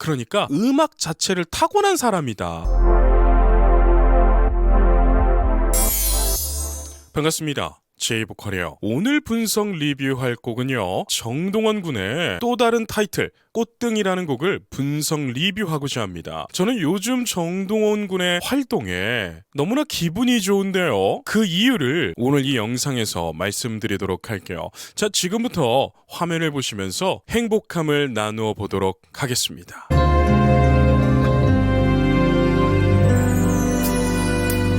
그러니까 음악 자체를 타고난 사람이다. 반갑습니다. 제이보컬이에요. 오늘 분석 리뷰할 곡은요, 정동원 군의 또 다른 타이틀 꽃등이라는 곡을 분석 리뷰하고자 합니다. 저는 요즘 정동원 군의 활동에 너무나 기분이 좋은데요, 그 이유를 오늘 이 영상에서 말씀드리도록 할게요. 자, 지금부터 화면을 보시면서 행복함을 나누어 보도록 하겠습니다.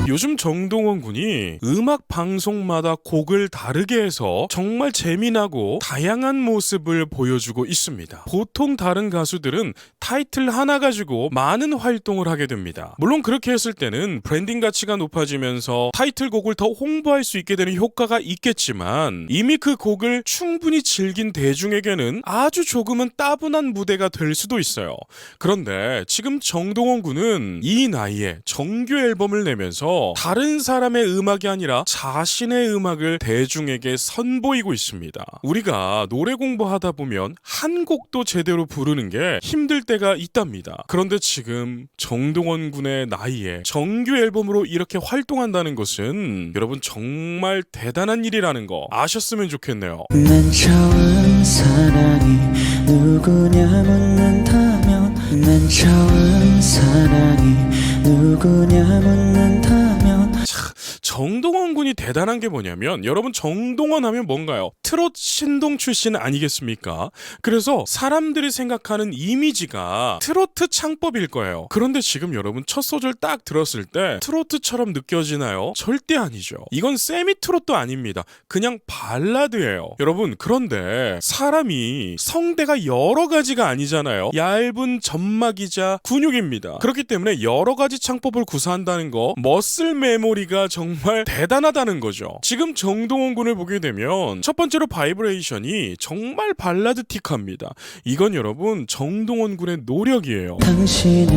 요즘 정동원 군이 음악 방송마다 곡을 다르게 해서 정말 재미나고 다양한 모습을 보여주고 있습니다. 보통 다른 가수들은 타이틀 하나 가지고 많은 활동을 하게 됩니다. 물론 그렇게 했을 때는 브랜딩 가치가 높아지면서 타이틀곡을 더 홍보할 수 있게 되는 효과가 있겠지만, 이미 그 곡을 충분히 즐긴 대중에게는 아주 조금은 따분한 무대가 될 수도 있어요. 그런데 지금 정동원 군은 이 나이에 정규 앨범을 내면서 다른 사람의 음악이 아니라 자신의 음악을 대중에게 선보이고 있습니다. 우리가 노래 공부하다 보면 한 곡도 제대로 부르는 게 힘들 때가 있답니다. 그런데 지금 정동원 군의 나이에 정규 앨범으로 이렇게 활동한다는 것은 여러분 정말 대단한 일이라는 거 아셨으면 좋겠네요. 맨 처음 사랑이 누구냐 묻는다면, 맨 처음 사랑이 누구냐 묻는다면. 정동원 군이 대단한 게 뭐냐면, 여러분 정동원 하면 뭔가요? 트롯 신동 출신 아니겠습니까? 그래서 사람들이 생각하는 이미지가 트로트 창법일 거예요. 그런데 지금 여러분 첫 소절 딱 들었을 때 트로트처럼 느껴지나요? 절대 아니죠. 이건 세미 트롯도 아닙니다. 그냥 발라드예요. 여러분, 그런데 사람이 성대가 여러 가지가 아니잖아요. 얇은 점막이자 근육입니다. 그렇기 때문에 여러 가지 창법을 구사한다는 거, 머슬 메모리가 정말 대단하다는 거죠. 지금 정동원 군을 보게 되면 첫 번째로 바이브레이션이 정말 발라드틱합니다. 이건 여러분 정동원 군의 노력이에요. 당신을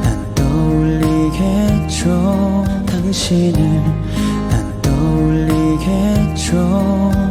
난 떠올리겠죠. 당신을 난 떠올리겠죠.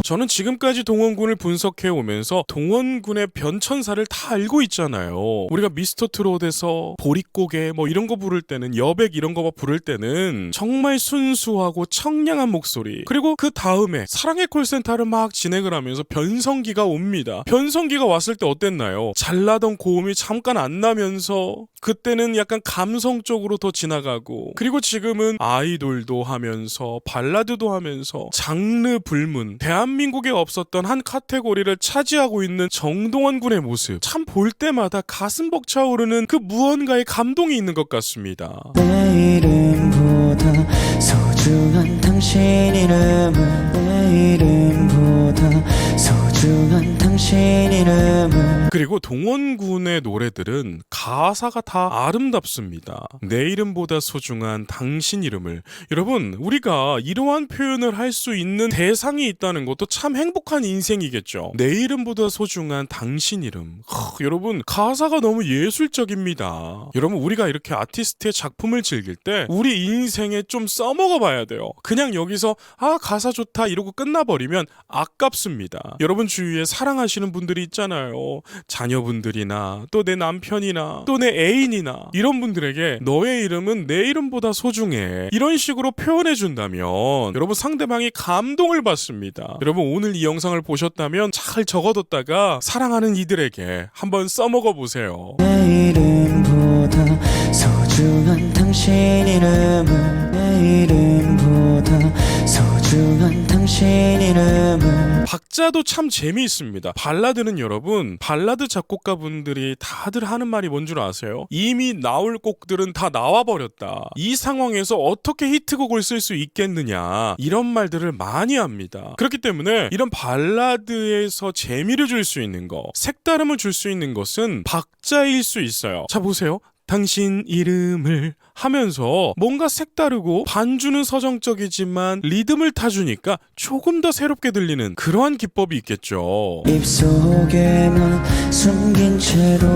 저는 지금까지 동원 군을 분석해 오면서 동원 군의 변천사를 다 알고 있잖아요. 우리가 미스터 트롯에서 보릿고개 뭐 이런 거 부를 때는, 여백 이런 거 부를 때는 정말 순수하고 청량한 목소리, 그리고 그 다음에 사랑의 콜센터를 막 진행을 하면서 변성기가 옵니다. 변성기가 왔을 때 어땠나요? 잘 나던 고음이 잠깐 안 나면서 그때는 약간 감성 쪽으로 더 지나가고, 그리고 지금은 아이돌도 하면서 발라드도 하면서 장르 불문, 대한민국에 없었던 한 카테고리를 차지하고 있는 정동원 군의 모습, 참 볼 때마다 가슴 벅차오르는 그 무언가의 감동이 있는 것 같습니다. 내 이름보다 소중한 당신 이름을, 내 이름보다 소중한 당신 이름을. 그리고 동원 군의 노래들은 가사가 다 아름답습니다. 내 이름보다 소중한 당신 이름을. 여러분, 우리가 이러한 표현을 할 수 있는 대상이 있다는 것도 참 행복한 인생이겠죠. 내 이름보다 소중한 당신 이름. 여러분, 가사가 너무 예술적입니다. 여러분, 우리가 이렇게 아티스트의 작품을 즐길 때 우리 인생에 좀 써먹어 봐야 돼요. 그냥 여기서 가사 좋다 이러고 끝나버리면 아깝습니다. 여러분 주위에 사랑하시는 분들이 있잖아요. 자녀분들이나 또 내 남편이나 또 내 애인이나, 이런 분들에게 너의 이름은 내 이름보다 소중해, 이런 식으로 표현해 준다면 여러분 상대방이 감동을 받습니다. 여러분, 오늘 이 영상을 보셨다면 잘 적어뒀다가 사랑하는 이들에게 한번 써먹어 보세요. 내 이름보다 소중한 당신 이름을, 내 이름보다 소중한 당신 이름을. 박자도 참 재미있습니다. 발라드는 여러분, 발라드 작곡가분들이 다들 하는 말이 뭔 줄 아세요? 이미 나올 곡들은 다 나와버렸다. 이 상황에서 어떻게 히트곡을 쓸 수 있겠느냐, 이런 말들을 많이 합니다. 그렇기 때문에 이런 발라드에서 재미를 줄 수 있는 거, 색다름을 줄 수 있는 것은 박자일 수 있어요. 자, 보세요. 당신 이름을 하면서 뭔가 색다르고 반주는 서정적이지만 리듬을 타주니까 조금 더 새롭게 들리는 그러한 기법이 있겠죠. 입속에만 숨긴 채로,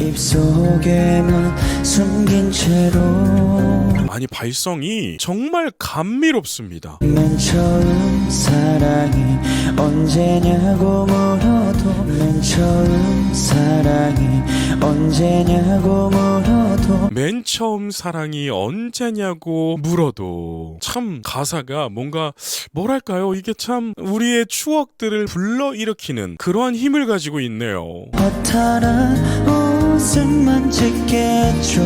입속에만 숨긴 채로. 아니 발성이 정말 감미롭습니다. 맨 처음 사랑이 언제냐고 물어도 맨 처음 사랑이 언제냐고 물어도 맨 처음 사랑이 언제냐고 물어도 참 가사가 뭔가 뭐랄까요, 이게 참 우리의 추억들을 불러일으키는 그러한 힘을 가지고 있네요. 허탈한 웃음만 짓게 해줘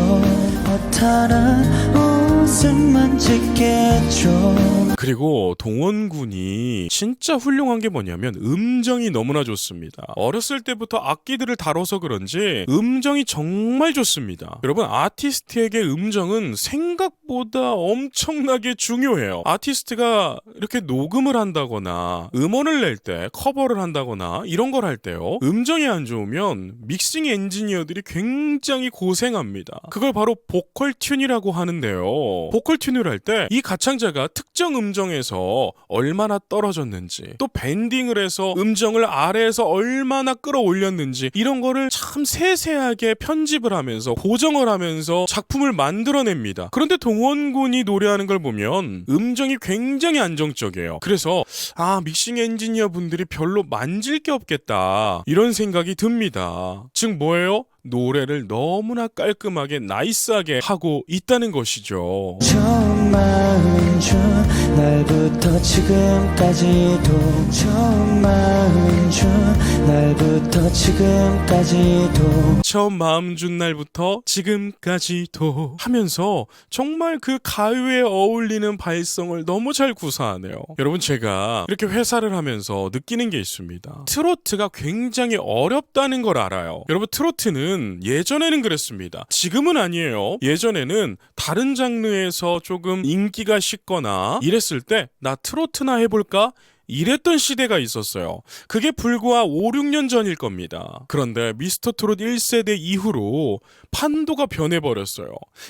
허탈한 웃음만 짓게 해줘. 그리고 동원군이 진짜 훌륭한 게 뭐냐면 음정이 너무나 좋습니다. 어렸을 때부터 악기들을 다뤄서 그런지 음정이 정말 좋습니다. 여러분, 아티스트에게 음정은 생각보다 엄청나게 중요해요. 아티스트가 이렇게 녹음을 한다거나 음원을 낼 때 커버를 한다거나 이런 걸 할 때요, 음정이 안 좋으면 믹싱 엔지니어들이 굉장히 고생합니다. 그걸 바로 보컬 튠이라고 하는데요, 보컬 튠을 할 때 이 가창자가 특정 음정에서 얼마나 떨어졌는지, 또 밴딩을 해서 음정을 아래에서 얼마나 끌어올렸는지, 이런 거를 참 세세하게 편집을 하면서 고정을 하면서 작품을 만들어냅니다. 그런데 동원군이 노래하는 걸 보면 음정이 굉장히 안정적이에요. 그래서 믹싱 엔지니어 분들이 별로 만질 게 없겠다, 이런 생각이 듭니다. 즉 뭐예요? 노래를 너무나 깔끔하게 나이스하게 하고 있다는 것이죠. 처음 마음 준 날부터 지금까지도 처음 마음 준 날부터 지금까지도 처음 마음 준 날부터 지금까지도 하면서 정말 그 가요에 어울리는 발성을 너무 잘 구사하네요. 여러분, 제가 이렇게 회사를 하면서 느끼는 게 있습니다. 트로트가 굉장히 어렵다는 걸 알아요. 여러분, 트로트는 예전에는 그랬습니다. 지금은 아니에요. 예전에는 다른 장르에서 조금 인기가 식거나 이랬을 때 나 트로트나 해볼까? 이랬던 시대가 있었어요. 그게 불과 5, 6년 전일 겁니다. 그런데 미스터트롯 1세대 이후로 판도가 변해버렸어요.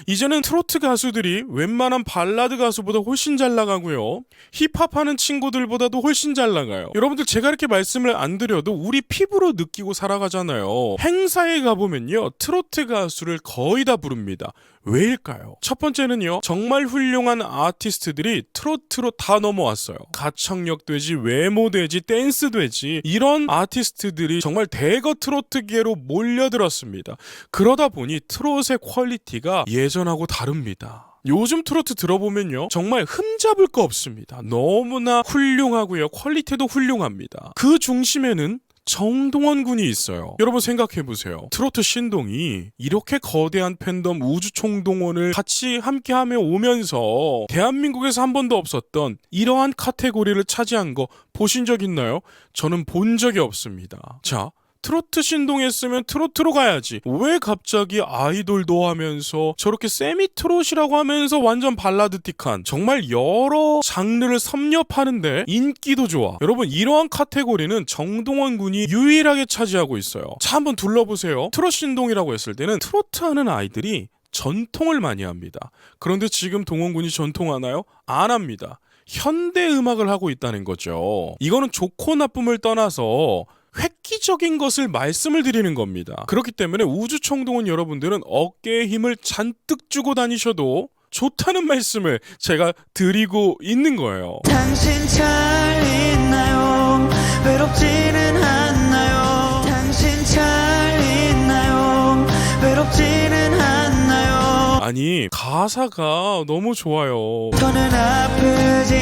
이제는 트로트 가수들이 웬만한 발라드 가수보다 훨씬 잘 나가고요, 힙합하는 친구들보다도 훨씬 잘 나가요. 여러분들, 제가 이렇게 말씀을 안 드려도 우리 피부로 느끼고 살아가잖아요. 행사에 가보면요, 트로트 가수를 거의 다 부릅니다. 왜일까요? 첫 번째는요, 정말 훌륭한 아티스트들이 트로트로 다 넘어왔어요. 가창력 되지, 외모 되지, 댄스 되지, 이런 아티스트들이 정말 대거 트로트계로 몰려들었습니다. 그러다 보니 트롯의 퀄리티가 예전하고 다릅니다. 요즘 트로트 들어보면요, 정말 흠잡을 거 없습니다. 너무나 훌륭하고요, 퀄리티도 훌륭합니다. 그 중심에는 정동원 군이 있어요. 여러분 생각해보세요. 트로트 신동이 이렇게 거대한 팬덤 우주총동원을 같이 함께하며 오면서 대한민국에서 한 번도 없었던 이러한 카테고리를 차지한 거 보신 적 있나요? 저는 본 적이 없습니다. 자, 트로트 신동했으면 트로트로 가야지, 왜 갑자기 아이돌도 하면서 저렇게 세미 트롯이라고 하면서 완전 발라드틱한, 정말 여러 장르를 섭렵하는데 인기도 좋아. 여러분, 이러한 카테고리는 정동원 군이 유일하게 차지하고 있어요. 자, 한번 둘러보세요. 트롯 신동이라고 했을 때는 트로트 하는 아이들이 전통을 많이 합니다. 그런데 지금 동원 군이 전통하나요? 안 합니다. 현대 음악을 하고 있다는 거죠. 이거는 좋고 나쁨을 떠나서 획기적인 것을 말씀을 드리는 겁니다. 그렇기 때문에 우주총동원 여러분들은 어깨에 힘을 잔뜩 주고 다니셔도 좋다는 말씀을 제가 드리고 있는 거예요. 당신 잘 있나요? 외롭지는 않나요? 당신 잘 있나요? 외롭지는 않나요? 아니, 가사가 너무 좋아요. 더는 아프진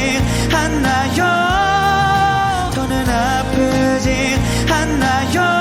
않나요? 더는 아프진 않나요?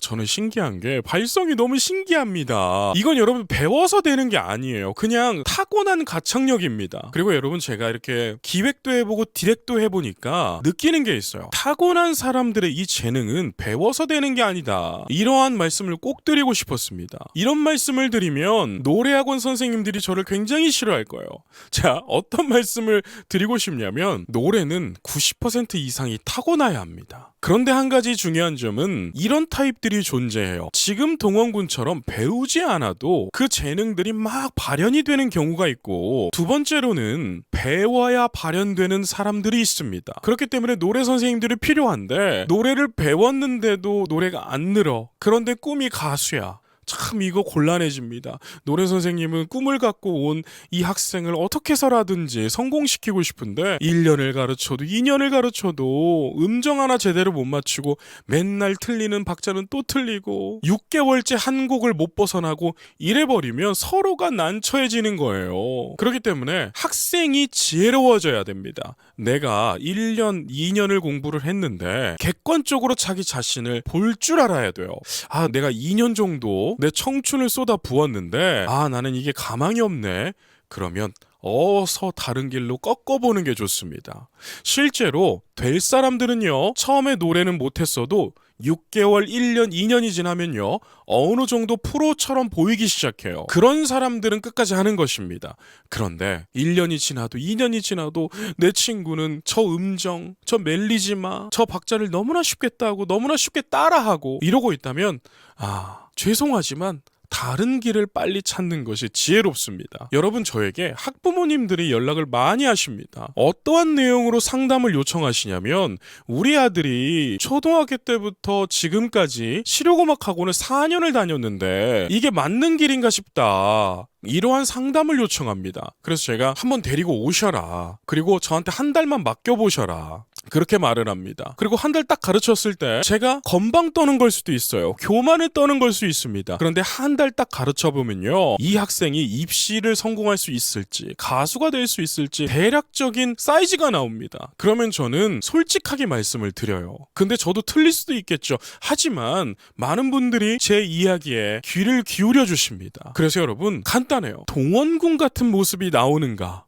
저는 신기한 게 발성이 너무 신기합니다. 이건 여러분 배워서 되는 게 아니에요. 그냥 타고난 가창력입니다. 그리고 여러분, 제가 이렇게 기획도 해보고 디렉도 해보니까 느끼는 게 있어요. 타고난 사람들의 이 재능은 배워서 되는 게 아니다, 이러한 말씀을 꼭 드리고 싶었습니다. 이런 말씀을 드리면 노래학원 선생님들이 저를 굉장히 싫어할 거예요. 자, 어떤 말씀을 드리고 싶냐면, 노래는 90% 이상이 타고나야 합니다. 그런데 한 가지 중요한 점은 이런 타입들이 존재해요. 지금 동원군처럼 배우지 않아도 그 재능들이 막 발현이 되는 경우가 있고, 두 번째로는 배워야 발현되는 사람들이 있습니다. 그렇기 때문에 노래 선생님들이 필요한데, 노래를 배웠는데도 노래가 안 늘어. 그런데 꿈이 가수야. 참 이거 곤란해집니다. 노래 선생님은 꿈을 갖고 온 이 학생을 어떻게 해서라든지 성공시키고 싶은데 1년을 가르쳐도 2년을 가르쳐도 음정 하나 제대로 못 맞추고 맨날 틀리는 박자는 또 틀리고 6개월째 한 곡을 못 벗어나고 이래버리면 서로가 난처해지는 거예요. 그렇기 때문에 학생이 지혜로워져야 됩니다. 내가 1년, 2년을 공부를 했는데 객관적으로 자기 자신을 볼 줄 알아야 돼요. 아, 내가 2년 정도 내 청춘을 쏟아 부었는데 나는 이게 가망이 없네. 그러면 어서 다른 길로 꺾어보는 게 좋습니다. 실제로 될 사람들은요, 처음에 노래는 못했어도 6개월, 1년, 2년이 지나면요, 어느 정도 프로처럼 보이기 시작해요. 그런 사람들은 끝까지 하는 것입니다. 그런데 1년이 지나도 2년이 지나도 내 친구는 저 음정, 저 멜리지마, 저 박자를 너무나 쉽게 따고 너무나 쉽게 따라하고 이러고 있다면 죄송하지만 다른 길을 빨리 찾는 것이 지혜롭습니다. 여러분, 저에게 학부모님들이 연락을 많이 하십니다. 어떠한 내용으로 상담을 요청하시냐면 우리 아들이 초등학교 때부터 지금까지 실용음악 학원을 4년을 다녔는데 이게 맞는 길인가 싶다. 이러한 상담을 요청합니다. 그래서 제가 한번 데리고 오셔라. 그리고 저한테 한 달만 맡겨보셔라. 그렇게 말을 합니다. 그리고 한 달 딱 가르쳤을 때 제가 건방 떠는 걸 수도 있어요. 교만을 떠는 걸 수 있습니다. 그런데 한 달 딱 가르쳐보면요, 이 학생이 입시를 성공할 수 있을지, 가수가 될 수 있을지 대략적인 사이즈가 나옵니다. 그러면 저는 솔직하게 말씀을 드려요. 근데 저도 틀릴 수도 있겠죠. 하지만 많은 분들이 제 이야기에 귀를 기울여 주십니다. 그래서 여러분, 간단해요. 동원군 같은 모습이 나오는가?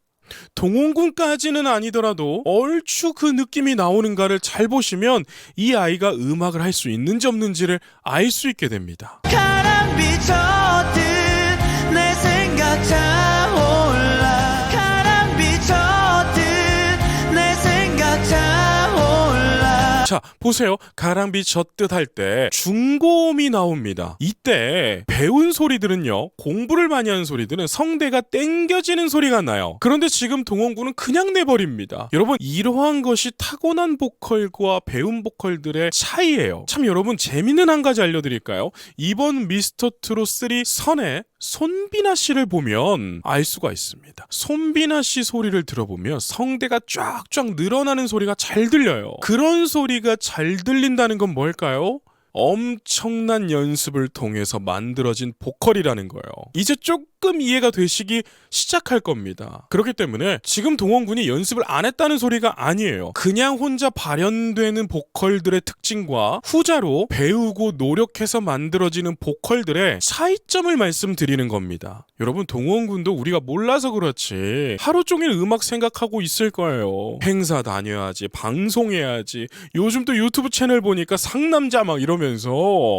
동원군까지는 아니더라도 얼추 그 느낌이 나오는가를 잘 보시면 이 아이가 음악을 할 수 있는지 없는지를 알 수 있게 됩니다. 가랑비 젖듯 내 생각 차올라 가랑비 젖듯 내 생각 차올라. 자, 보세요. 가랑비 젖듯 할 때 중고음이 나옵니다. 이때 배운 소리들은요, 공부를 많이 하는 소리들은 성대가 땡겨지는 소리가 나요. 그런데 지금 동원군은 그냥 내버립니다. 여러분, 이러한 것이 타고난 보컬과 배운 보컬들의 차이예요. 참, 여러분, 재밌는 한 가지 알려드릴까요? 이번 미스터 트롯 3 선에 손비나 씨를 보면 알 수가 있습니다. 손비나 씨 소리를 들어보면 성대가 쫙쫙 늘어나는 소리가 잘 들려요. 그런 소리가 잘 들린다는 건 뭘까요? 엄청난 연습을 통해서 만들어진 보컬이라는 거예요. 이제 조금 이해가 되시기 시작할 겁니다. 그렇기 때문에 지금 동원군이 연습을 안 했다는 소리가 아니에요. 그냥 혼자 발현되는 보컬들의 특징과 후자로 배우고 노력해서 만들어지는 보컬들의 차이점을 말씀드리는 겁니다. 여러분, 동원군도 우리가 몰라서 그렇지 하루 종일 음악 생각하고 있을 거예요. 행사 다녀야지, 방송해야지, 요즘 또 유튜브 채널 보니까 상남자 막 이러면서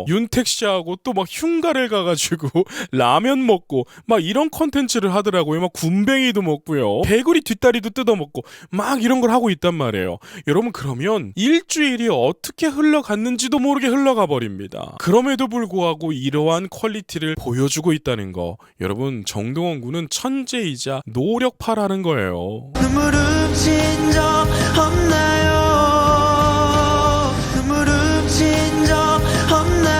윤택 씨하고 또 막 흉가를 가가지고 라면 먹고 막 이런 컨텐츠를 하더라고요. 막 군뱅이도 먹고요, 개구리 뒷다리도 뜯어먹고 막 이런 걸 하고 있단 말이에요. 여러분, 그러면 일주일이 어떻게 흘러갔는지도 모르게 흘러가 버립니다. 그럼에도 불구하고 이러한 퀄리티를 보여주고 있다는 거, 여러분, 정동원 군은 천재이자 노력파라는 거예요. 눈물 훔친 적 없나요? 눈물 훔친 적 없나요?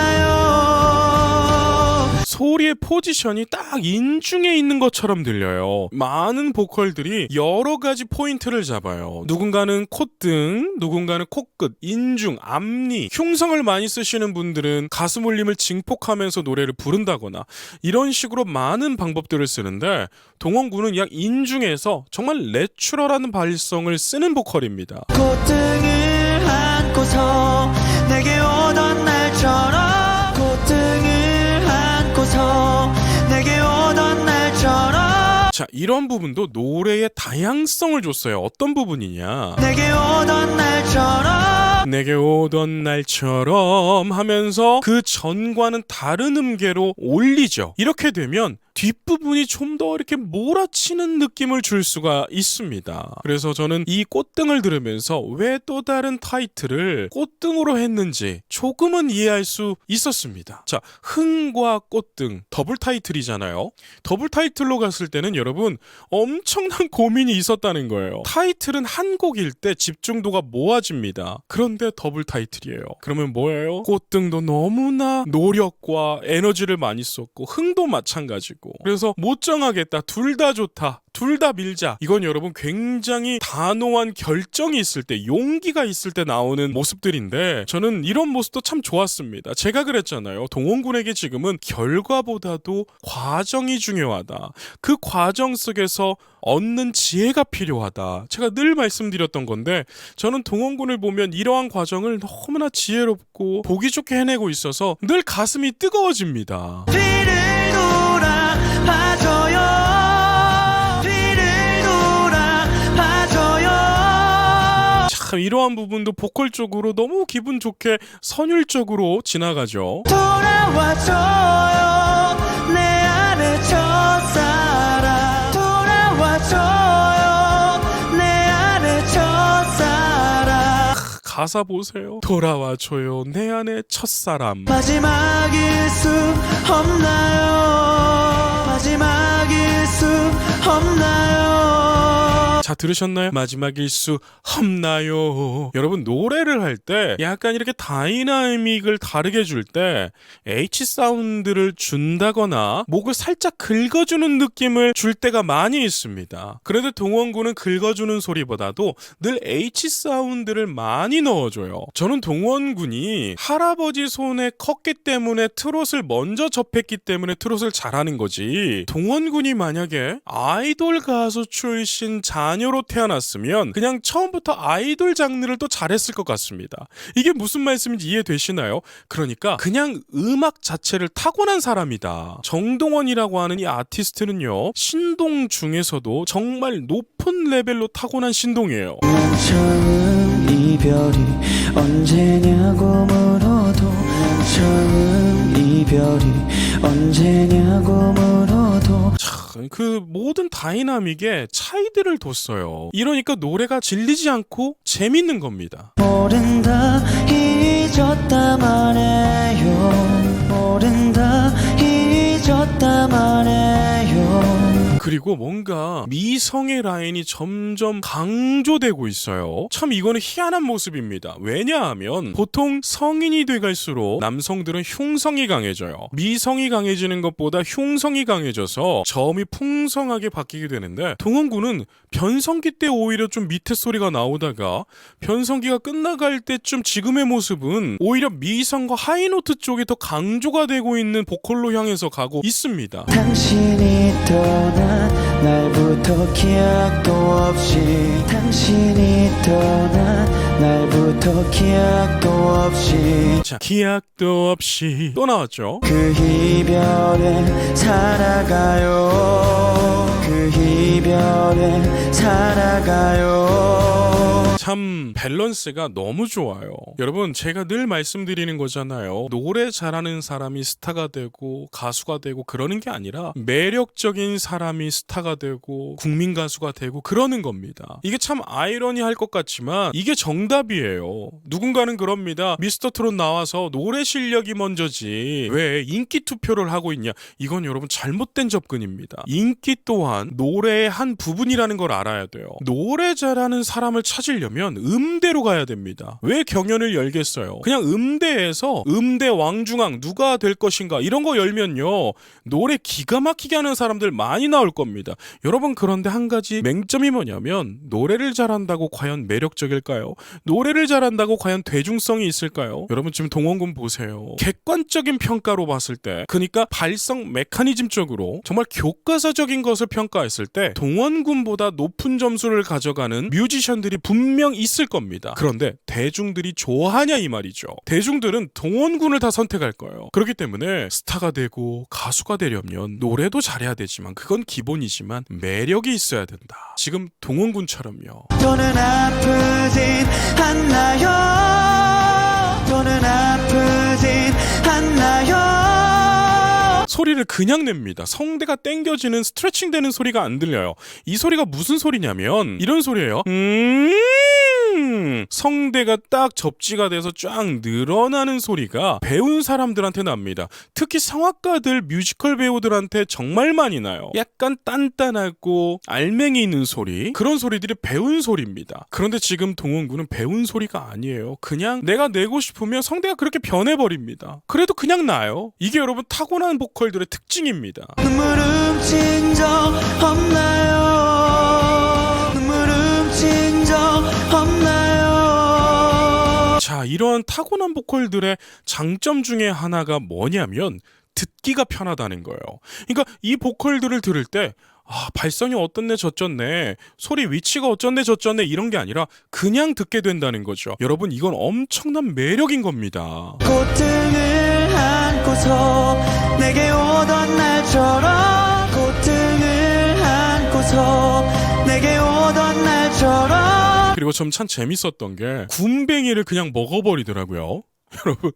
소리의 포지션이 딱 인중에 있는 것처럼 들려요. 많은 보컬들이 여러 가지 포인트를 잡아요. 누군가는 콧등, 누군가는 코끝, 인중, 앞니, 흉성을 많이 쓰시는 분들은 가슴 울림을 증폭하면서 노래를 부른다거나 이런 식으로 많은 방법들을 쓰는데, 동원군은 약 인중에서 정말 내추럴한 발성을 쓰는 보컬입니다. 콧등을 안고서 내게 오던 날처럼 콧등을 안고서 내게 오던 날처럼. 자, 이런 부분도 노래의 다양성을 줬어요. 어떤 부분이냐? 내게 오던 날처럼 내게 오던 날처럼 하면서 그 전과는 다른 음계로 올리죠. 이렇게 되면 뒷부분이 좀 더 이렇게 몰아치는 느낌을 줄 수가 있습니다. 그래서 저는 이 꽃등을 들으면서 왜 또 다른 타이틀을 꽃등으로 했는지 조금은 이해할 수 있었습니다. 자, 흥과 꽃등 더블 타이틀이잖아요. 더블 타이틀로 갔을 때는 여러분 엄청난 고민이 있었다는 거예요. 타이틀은 한 곡일 때 집중도가 모아집니다. 그런데 더블 타이틀이에요. 그러면 뭐예요? 꽃등도 너무나 노력과 에너지를 많이 썼고 흥도 마찬가지고, 그래서 못 정하겠다, 둘 다 좋다, 둘 다 밀자. 이건 여러분 굉장히 단호한 결정이 있을 때, 용기가 있을 때 나오는 모습들인데 저는 이런 모습도 참 좋았습니다. 제가 그랬잖아요. 동원군에게 지금은 결과보다도 과정이 중요하다. 그 과정 속에서 얻는 지혜가 필요하다. 제가 늘 말씀드렸던 건데 저는 동원군을 보면 이러한 과정을 너무나 지혜롭고 보기 좋게 해내고 있어서 늘 가슴이 뜨거워집니다. 뒤를 돌아봐줘요. 참 이러한 부분도 보컬적으로 너무 기분 좋게 선율적으로 지나가죠. 돌아와줘요. 내 안에 첫사랑. 돌아와줘요. 내 안에 첫사랑. 가사 보세요. 돌아와줘요 내 안에 첫사람. 마지막일 수 없나요? 마지막일 수 없나요? 자, 들으셨나요? 마지막일 수 없나요? 여러분 노래를 할 때 약간 이렇게 다이나믹을 다르게 줄 때 H 사운드를 준다거나 목을 살짝 긁어주는 느낌을 줄 때가 많이 있습니다. 그래도 동원군은 긁어주는 소리보다도 늘 H 사운드를 많이 넣어줘요. 저는 동원군이 할아버지 손에 컸기 때문에 트롯을 먼저 접했기 때문에 트롯을 잘하는 거지, 동원군이 만약에 아이돌 가수 출신 자녀로 태어났으면 그냥 처음부터 아이돌 장르를 또 잘했을 것 같습니다. 이게 무슨 말씀인지 이해되시나요? 그러니까 그냥 음악 자체를 타고난 사람이다. 정동원이라고 하는 이 아티스트는요, 신동 중에서도 정말 높은 레벨로 타고난 신동이에요. 처음 이별이 언제냐고 물어도 처음 이별이 언제냐고 물어도 그 모든 다이나믹에 차이들을 뒀어요. 이러니까 노래가 질리지 않고 재밌는 겁니다. 모른다 잊었다만 해요. 모른다 잊었다만 해요. 그리고 뭔가 미성의 라인이 점점 강조되고 있어요. 참 이거는 희한한 모습입니다. 왜냐하면 보통 성인이 돼갈수록 남성들은 흉성이 강해져요. 미성이 강해지는 것보다 흉성이 강해져서 저음이 풍성하게 바뀌게 되는데 동원군은 변성기 때 오히려 좀 밑에 소리가 나오다가 변성기가 끝나갈 때쯤 지금의 모습은 오히려 미성과 하이노트 쪽이 더 강조가 되고 있는 보컬로 향해서 가고 있습니다. 당신이 떠나 날부터 기약도 없이 당신이 떠나 날부터 기약도 없이 자, 기약도 없이 또 나왔죠. 그 이별에 살아가요. 그 이별에 살아가요. 참 밸런스가 너무 좋아요. 여러분 제가 늘 말씀드리는 거잖아요. 노래 잘하는 사람이 스타가 되고 가수가 되고 그러는 게 아니라 매력적인 사람이 스타가 되고 국민 가수가 되고 그러는 겁니다. 이게 참 아이러니할 것 같지만 이게 정답이에요. 누군가는 그럽니다. 미스터 트롯 나와서 노래 실력이 먼저지 왜 인기 투표를 하고 있냐. 이건 여러분 잘못된 접근입니다. 인기 또한 노래의 한 부분이라는 걸 알아야 돼요. 노래 잘하는 사람을 찾으려면 음대로 가야 됩니다. 왜 경연을 열겠어요? 그냥 음대에서 음대 왕중왕 누가 될 것인가 이런 거 열면요 노래 기가 막히게 하는 사람들 많이 나올 겁니다. 여러분 그런데 한 가지 맹점이 뭐냐면 노래를 잘한다고 과연 매력적일까요? 노래를 잘한다고 과연 대중성이 있을까요? 여러분 지금 동원군 보세요. 객관적인 평가로 봤을 때, 그러니까 발성 메커니즘적으로 정말 교과서적인 것을 평가했을 때 동원군보다 높은 점수를 가져가는 뮤지션들이 분명 있을 겁니다. 그런데 대중들이 좋아하냐 이 말이죠. 대중들은 동원군을 다 선택할 거예요. 그렇기 때문에 스타가 되고 가수가 되려면 노래도 잘해야 되지만 그건 기본이지만 매력이 있어야 된다. 지금 동원군처럼요. 또는 아프진 않나요? 또는 아프진 않나요? 소리를 그냥 냅니다. 성대가 땡겨지는 스트레칭 되는 소리가 안 들려요. 이 소리가 무슨 소리냐면 이런 소리예요. 성대가 딱 접지가 돼서 쫙 늘어나는 소리가 배운 사람들한테 납니다. 특히 성악가들, 뮤지컬 배우들한테 정말 많이 나요. 약간 단단하고 알맹이 있는 소리, 그런 소리들이 배운 소리입니다. 그런데 지금 동원군은 배운 소리가 아니에요. 그냥 내가 내고 싶으면 성대가 그렇게 변해버립니다. 그래도 그냥 나요. 이게 여러분 타고난 보컬들의 특징입니다. 눈물 훔친 적 없나요? 눈물 훔친 적 없나요? 자, 이러한 타고난 보컬들의 장점 중에 하나가 뭐냐면 듣기가 편하다는 거예요. 그러니까 이 보컬들을 들을 때 발성이 어떻네 저쩌네, 소리 위치가 어쩌네 저쩌네 이런 게 아니라 그냥 듣게 된다는 거죠. 여러분, 이건 엄청난 매력인 겁니다. 꽃등을 안고서 내게 오던 날처럼, 꽃등을 안고서 내게 오던 날처럼. 그리고 좀 참 재밌었던 게 굼벵이를 그냥 먹어버리더라고요. 여러분,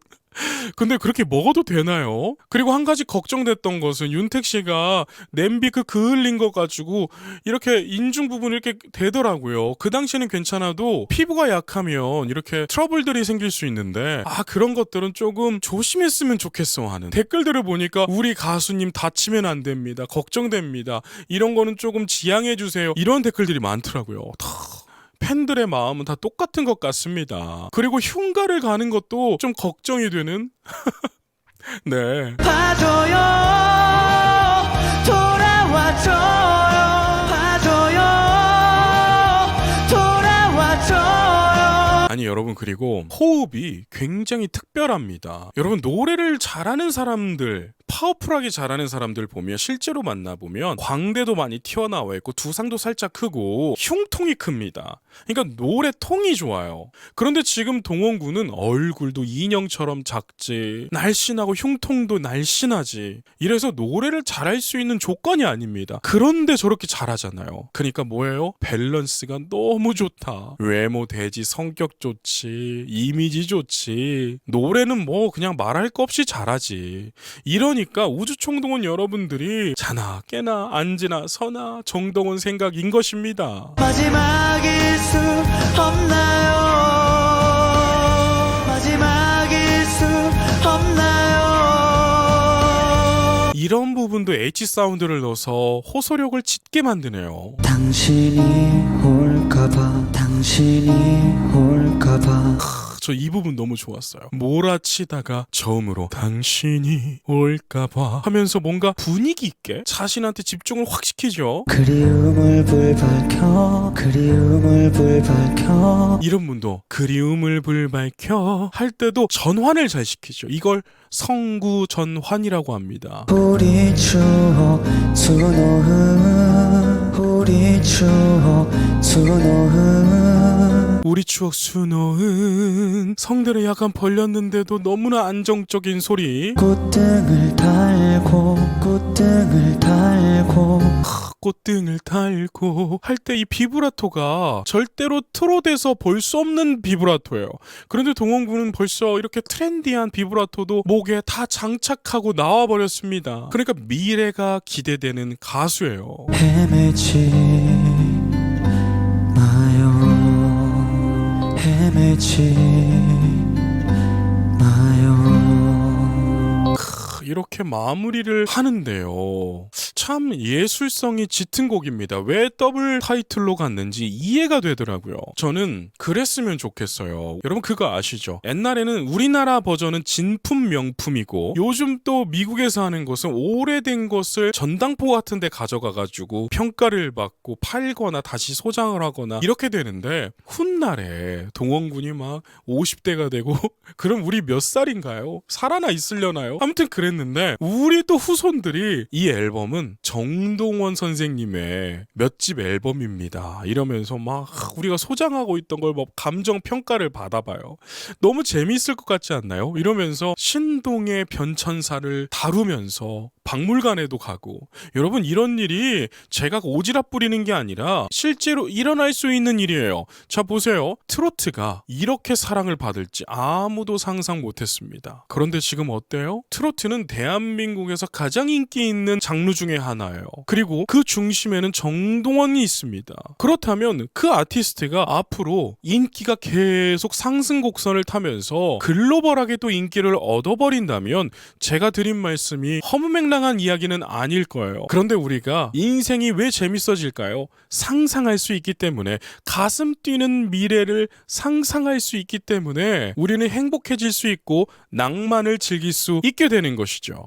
근데 그렇게 먹어도 되나요? 그리고 한 가지 걱정됐던 것은 윤택 씨가 냄비 그을린 거 가지고 이렇게 인중 부분이 이렇게 되더라고요. 그 당시에는 괜찮아도 피부가 약하면 이렇게 트러블들이 생길 수 있는데 그런 것들은 조금 조심했으면 좋겠어 하는 댓글들을 보니까 우리 가수님 다치면 안 됩니다. 걱정됩니다. 이런 거는 조금 지양해 주세요. 이런 댓글들이 많더라고요. 팬들의 마음은 다 똑같은 것 같습니다. 그리고 흉가를 가는 것도 좀 걱정이 되는 네. 봐줘요, 돌아와줘요, 봐줘요, 돌아와줘요. 아니 여러분, 그리고 호흡이 굉장히 특별합니다. 여러분, 노래를 잘하는 사람들, 파워풀하게 잘하는 사람들 보면 실제로 만나보면 광대도 많이 튀어나와 있고 두상도 살짝 크고 흉통이 큽니다. 그러니까 노래통이 좋아요. 그런데 지금 동원군은 얼굴도 인형처럼 작지, 날씬하고 흉통도 날씬하지. 이래서 노래를 잘할 수 있는 조건이 아닙니다. 그런데 저렇게 잘하잖아요. 그러니까 뭐예요? 밸런스가 너무 좋다. 외모 대지, 성격 좋지, 이미지 좋지, 노래는 뭐 그냥 말할 거 없이 잘하지. 이러니까 우주총동원 여러분들이 자나 깨나 앉으나 서나 정동원 생각인 것입니다. 마지막일 수 없나요? 마지막일 수 없나요? 이런 부분도 H 사운드를 넣어서 호소력을 짙게 만드네요. 당신이 올까봐, 당신이 올까봐. 저 이 부분 너무 좋았어요. 몰아치다가 저음으로 당신이 올까봐 하면서 뭔가 분위기 있게 자신한테 집중을 확 시키죠. 그리움을 불밝혀, 그리움을 불밝혀. 이런 분도 그리움을 불밝혀 할 때도 전환을 잘 시키죠. 이걸 성구전환이라고 합니다. 우리 추억 수놓은, 우리 추억 수놓은. 우리 추억 수놓은, 성대를 약간 벌렸는데도 너무나 안정적인 소리. 꽃등을 달고, 꽃등을 달고. 꽃등을 달고 할 때 이 비브라토가 절대로 트롯에서 볼 수 없는 비브라토예요. 그런데 동원군은 벌써 이렇게 트렌디한 비브라토도 목에 다 장착하고 나와버렸습니다. 그러니까 미래가 기대되는 가수예요. 헤매지 마요, 헤매지 마요. 이렇게 마무리를 하는데요. 참 예술성이 짙은 곡입니다. 왜 더블 타이틀로 갔는지 이해가 되더라고요. 저는 그랬으면 좋겠어요. 여러분 그거 아시죠? 옛날에는 우리나라 버전은 진품 명품이고 요즘 또 미국에서 하는 것은 오래된 것을 전당포 같은 데 가져가가지고 평가를 받고 팔거나 다시 소장을 하거나 이렇게 되는데, 훗날에 동원군이 막 50대가 되고 그럼 우리 몇 살인가요? 살아나 있으려나요? 아무튼 그랬는데 우리 또 후손들이 이 앨범은 이거는 정동원 선생님의 몇 집 앨범입니다. 이러면서 막 우리가 소장하고 있던 걸 뭐 감정 평가를 받아봐요. 너무 재미있을 것 같지 않나요? 이러면서 신동의 변천사를 다루면서 박물관에도 가고, 여러분 이런 일이 제가 오지랖 부리는 게 아니라 실제로 일어날 수 있는 일이에요. 자 보세요. 트로트가 이렇게 사랑을 받을지 아무도 상상 못했습니다. 그런데 지금 어때요? 트로트는 대한민국에서 가장 인기 있는 장르 중에 하나예요. 그리고 그 중심에는 정동원이 있습니다. 그렇다면 그 아티스트가 앞으로 인기가 계속 상승 곡선을 타면서 글로벌하게 또 인기를 얻어버린다면 제가 드린 말씀이 허무맹랑한 이야기는 아닐 거예요. 그런데 우리가 인생이 왜 재밌어질까요? 상상할 수 있기 때문에, 가슴 뛰는 미래를 상상할 수 있기 때문에 우리는 행복해질 수 있고 낭만을 즐길 수 있게 되는 것이죠.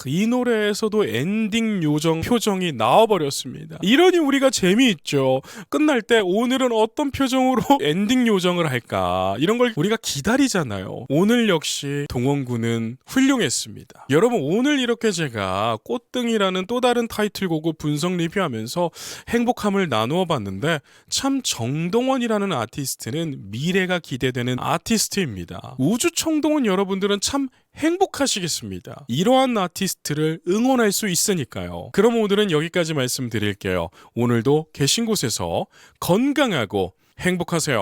이 노래에서도 엔딩 요정 표정이 나와버렸습니다. 이러니 우리가 재미있죠. 끝날 때 오늘은 어떤 표정으로 엔딩 요정을 할까, 이런 걸 우리가 기다리잖아요. 오늘 역시 동원군은 훌륭했습니다. 여러분 오늘 이렇게 제가 꽃등이라는 또 다른 타이틀곡을 분석 리뷰하면서 행복함을 나누어 봤는데, 참 정동원이라는 아티스트는 미래가 기대되는 아티스트입니다. 우주청동원 여러분들은 참 행복하시겠습니다. 이러한 아티스트를 응원할 수 있으니까요. 그럼 오늘은 여기까지 말씀드릴게요. 오늘도 계신 곳에서 건강하고 행복하세요.